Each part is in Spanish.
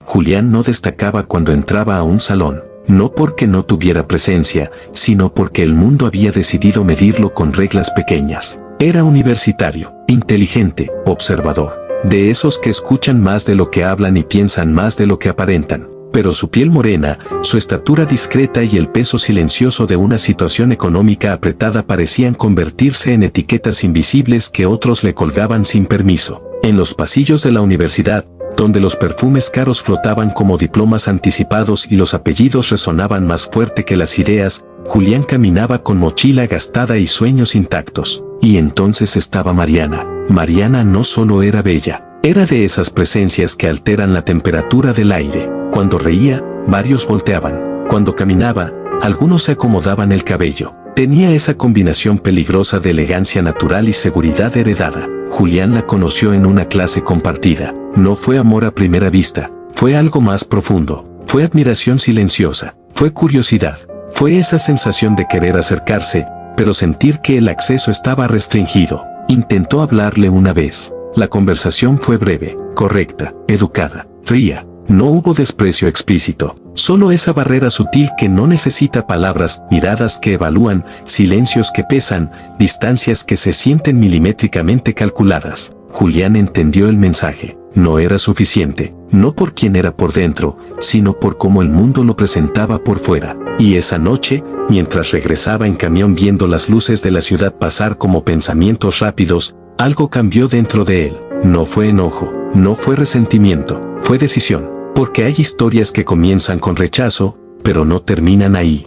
Julián no destacaba cuando entraba a un salón, no porque no tuviera presencia, sino porque el mundo había decidido medirlo con reglas pequeñas. Era universitario, inteligente, observador, de esos que escuchan más de lo que hablan y piensan más de lo que aparentan. Pero su piel morena, su estatura discreta y el peso silencioso de una situación económica apretada parecían convertirse en etiquetas invisibles que otros le colgaban sin permiso. En los pasillos de la universidad, donde los perfumes caros flotaban como diplomas anticipados y los apellidos resonaban más fuerte que las ideas, Julián caminaba con mochila gastada y sueños intactos. Y entonces estaba Mariana. Mariana no solo era bella, era de esas presencias que alteran la temperatura del aire. Cuando reía, varios volteaban. Cuando caminaba, algunos se acomodaban el cabello. Tenía esa combinación peligrosa de elegancia natural y seguridad heredada. Julián la conoció en una clase compartida. No fue amor a primera vista, fue algo más profundo. Fue admiración silenciosa, fue curiosidad. Fue esa sensación de querer acercarse, pero sentir que el acceso estaba restringido. Intentó hablarle una vez. La conversación fue breve, correcta, educada, fría. No hubo desprecio explícito, solo esa barrera sutil que no necesita palabras, miradas que evalúan, silencios que pesan, distancias que se sienten milimétricamente calculadas. Julián entendió el mensaje. No era suficiente, no por quién era por dentro, sino por cómo el mundo lo presentaba por fuera. Y esa noche, mientras regresaba en camión viendo las luces de la ciudad pasar como pensamientos rápidos, algo cambió dentro de él. No fue enojo, no fue resentimiento, fue decisión. Porque hay historias que comienzan con rechazo, pero no terminan ahí.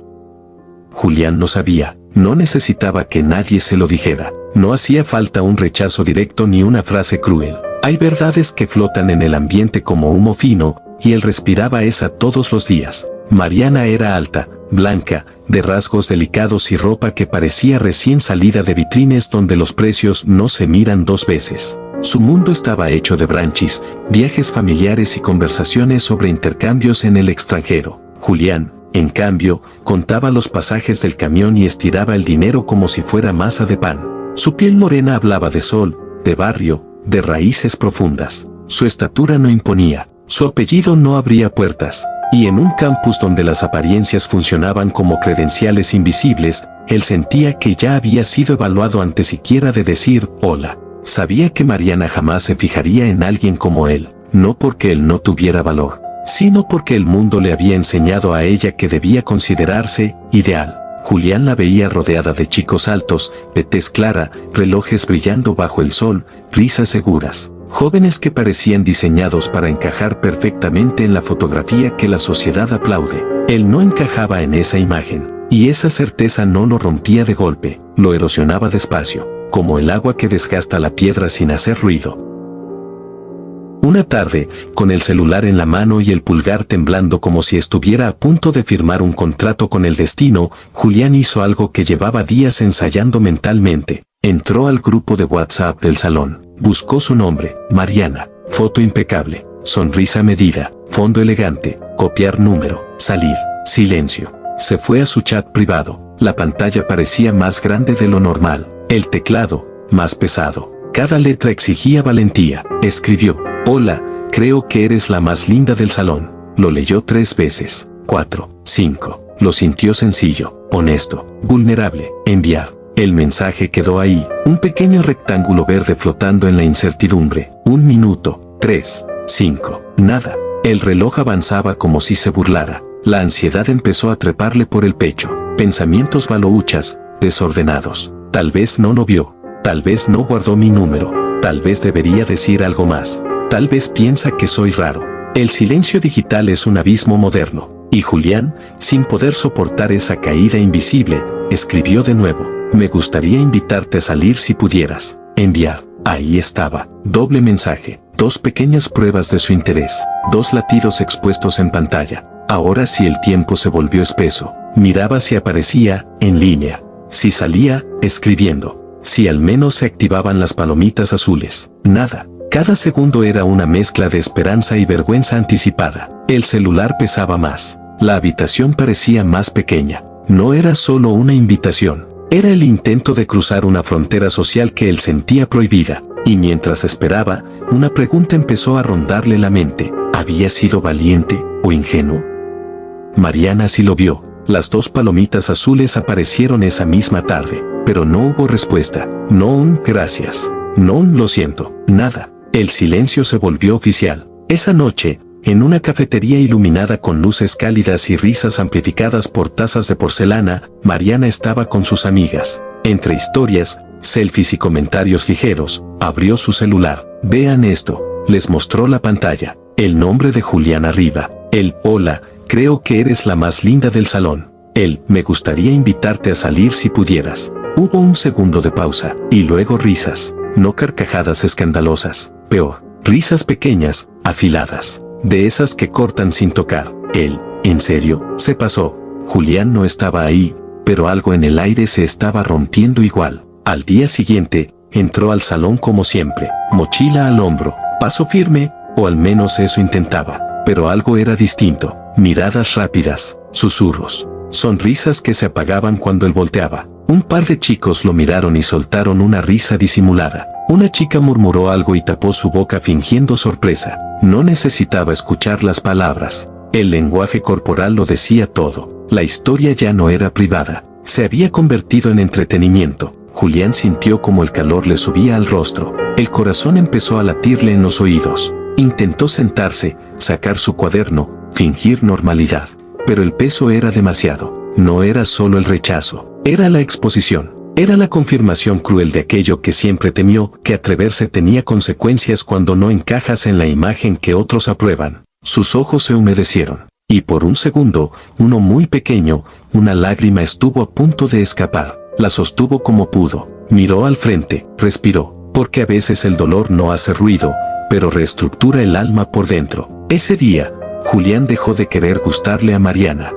Julián lo sabía, no necesitaba que nadie se lo dijera. No hacía falta un rechazo directo ni una frase cruel. Hay verdades que flotan en el ambiente como humo fino, y él respiraba esa todos los días. Mariana era alta, blanca, de rasgos delicados y ropa que parecía recién salida de vitrines donde los precios no se miran dos veces. Su mundo estaba hecho de branchis, viajes familiares y conversaciones sobre intercambios en el extranjero. Julián, en cambio, contaba los pasajes del camión y estiraba el dinero como si fuera masa de pan. Su piel morena hablaba de sol, de barrio, de raíces profundas. Su estatura no imponía, su apellido no abría puertas. Y en un campus donde las apariencias funcionaban como credenciales invisibles, él sentía que ya había sido evaluado antes siquiera de decir hola. Sabía que Mariana jamás se fijaría en alguien como él, no porque él no tuviera valor, sino porque el mundo le había enseñado a ella que debía considerarse ideal. Julián la veía rodeada de chicos altos, de tez clara, relojes brillando bajo el sol, risas seguras, jóvenes que parecían diseñados para encajar perfectamente en la fotografía que la sociedad aplaude. Él no encajaba en esa imagen, y esa certeza no lo rompía de golpe, lo erosionaba despacio, como el agua que desgasta la piedra sin hacer ruido. Una tarde, con el celular en la mano y el pulgar temblando como si estuviera a punto de firmar un contrato con el destino, Julián hizo algo que llevaba días ensayando mentalmente. Entró al grupo de WhatsApp del salón, buscó su nombre, Mariana, foto impecable, sonrisa medida, fondo elegante, copiar número, salir, silencio. Se fue a su chat privado, la pantalla parecía más grande de lo normal. El teclado, más pesado. Cada letra exigía valentía. Escribió, hola, creo que eres la más linda del salón. Lo leyó 3 veces, 4, 5. Lo sintió sencillo, honesto, vulnerable. Enviar. El mensaje quedó ahí, un pequeño rectángulo verde flotando en la incertidumbre. 1 minuto, 3, 5. Nada. El reloj avanzaba como si se burlara. La ansiedad empezó a treparle por el pecho. Pensamientos balouchas, desordenados. Tal vez no lo vio, tal vez no guardó mi número, tal vez debería decir algo más, tal vez piensa que soy raro. El silencio digital es un abismo moderno, y Julián, sin poder soportar esa caída invisible, escribió de nuevo, me gustaría invitarte a salir si pudieras. Enviar. Ahí estaba, doble mensaje, 2 pequeñas pruebas de su interés, 2 latidos expuestos en pantalla. Ahora si el tiempo se volvió espeso, miraba si aparecía, en línea. Si salía, escribiendo. Si al menos se activaban las palomitas azules. Nada. Cada segundo era una mezcla de esperanza y vergüenza anticipada. El celular pesaba más. La habitación parecía más pequeña. No era solo una invitación. Era el intento de cruzar una frontera social que él sentía prohibida. Y mientras esperaba, una pregunta empezó a rondarle la mente. ¿Había sido valiente o ingenuo? Mariana sí lo vio. Las 2 palomitas azules aparecieron esa misma tarde, pero no hubo respuesta. No un gracias. No un lo siento. Nada. El silencio se volvió oficial. Esa noche, en una cafetería iluminada con luces cálidas y risas amplificadas por tazas de porcelana, Mariana estaba con sus amigas. Entre historias, selfies y comentarios ligeros, abrió su celular. Vean esto. Les mostró la pantalla. El nombre de Julián arriba. El hola, creo que eres la más linda del salón. El me gustaría invitarte a salir si pudieras. Hubo un segundo de pausa, y luego risas. No carcajadas escandalosas. Peor, risas pequeñas, afiladas. De esas que cortan sin tocar. Él, en serio, se pasó. Julián no estaba ahí, pero algo en el aire se estaba rompiendo igual. Al día siguiente, entró al salón como siempre, mochila al hombro, paso firme, o al menos eso intentaba. Pero algo era distinto. Miradas rápidas, susurros, sonrisas que se apagaban cuando él volteaba. Un par de chicos lo miraron y soltaron una risa disimulada. Una chica murmuró algo y tapó su boca fingiendo sorpresa. No necesitaba escuchar las palabras. El lenguaje corporal lo decía todo. La historia ya no era privada. Se había convertido en entretenimiento. Julián sintió como el calor le subía al rostro. El corazón empezó a latirle en los oídos. Intentó sentarse, sacar su cuaderno, fingir normalidad. Pero el peso era demasiado. No era solo el rechazo. Era la exposición. Era la confirmación cruel de aquello que siempre temió, que atreverse tenía consecuencias cuando no encajas en la imagen que otros aprueban. Sus ojos se humedecieron. Y por un segundo, uno muy pequeño, una lágrima estuvo a punto de escapar. La sostuvo como pudo. Miró al frente, respiró, porque a veces el dolor no hace ruido, pero reestructura el alma por dentro. Ese día, Julián dejó de querer gustarle a Mariana.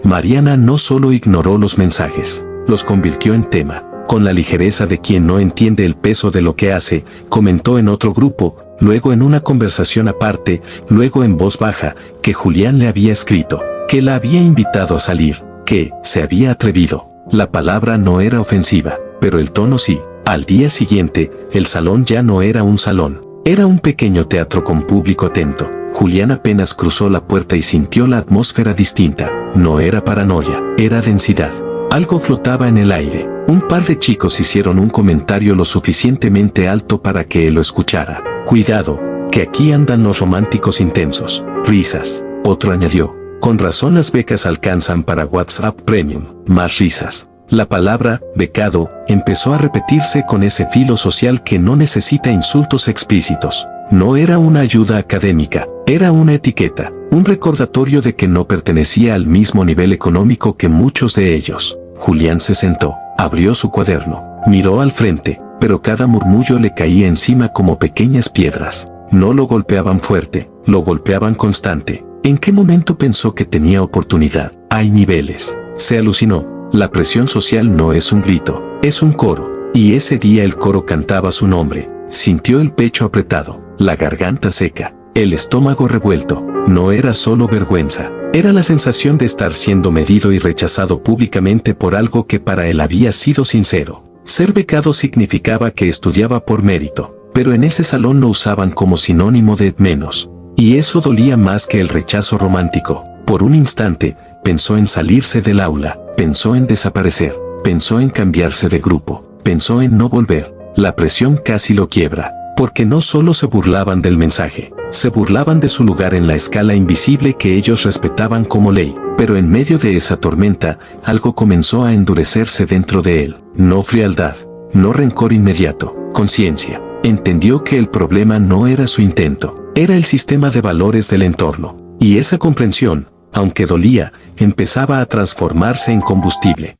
Mariana no solo ignoró los mensajes, los convirtió en tema. Con la ligereza de quien no entiende el peso de lo que hace, comentó en otro grupo, luego en una conversación aparte, luego en voz baja, que Julián le había escrito, que la había invitado a salir, que se había atrevido. La palabra no era ofensiva, pero el tono sí. Al día siguiente, el salón ya no era un salón, era un pequeño teatro con público atento. Julián apenas cruzó la puerta y sintió la atmósfera distinta. No era paranoia, era densidad. Algo flotaba en el aire. Un par de chicos hicieron un comentario lo suficientemente alto para que él lo escuchara. Cuidado, que aquí andan los románticos intensos. Risas. Otro añadió. Con razón las becas alcanzan para WhatsApp Premium. Más risas. La palabra, becado, empezó a repetirse con ese filo social que no necesita insultos explícitos. No era una ayuda académica, era una etiqueta, un recordatorio de que no pertenecía al mismo nivel económico que muchos de ellos. Julián se sentó, abrió su cuaderno, miró al frente, pero cada murmullo le caía encima como pequeñas piedras. No lo golpeaban fuerte, lo golpeaban constante. ¿En qué momento pensó que tenía oportunidad? Hay niveles. Se alucinó. La presión social no es un grito, es un coro. Y ese día el coro cantaba su nombre. Sintió el pecho apretado, la garganta seca, el estómago revuelto. No era solo vergüenza, era la sensación de estar siendo medido y rechazado públicamente por algo que para él había sido sincero. Ser becado significaba que estudiaba por mérito, pero en ese salón lo usaban como sinónimo de menos. Y eso dolía más que el rechazo romántico. Por un instante, pensó en salirse del aula, pensó en desaparecer, pensó en cambiarse de grupo, pensó en no volver. La presión casi lo quiebra, porque no solo se burlaban del mensaje, se burlaban de su lugar en la escala invisible que ellos respetaban como ley. Pero en medio de esa tormenta, algo comenzó a endurecerse dentro de él. No frialdad, no rencor inmediato, conciencia. Entendió que el problema no era su intento, era el sistema de valores del entorno. Y esa comprensión, aunque dolía, empezaba a transformarse en combustible.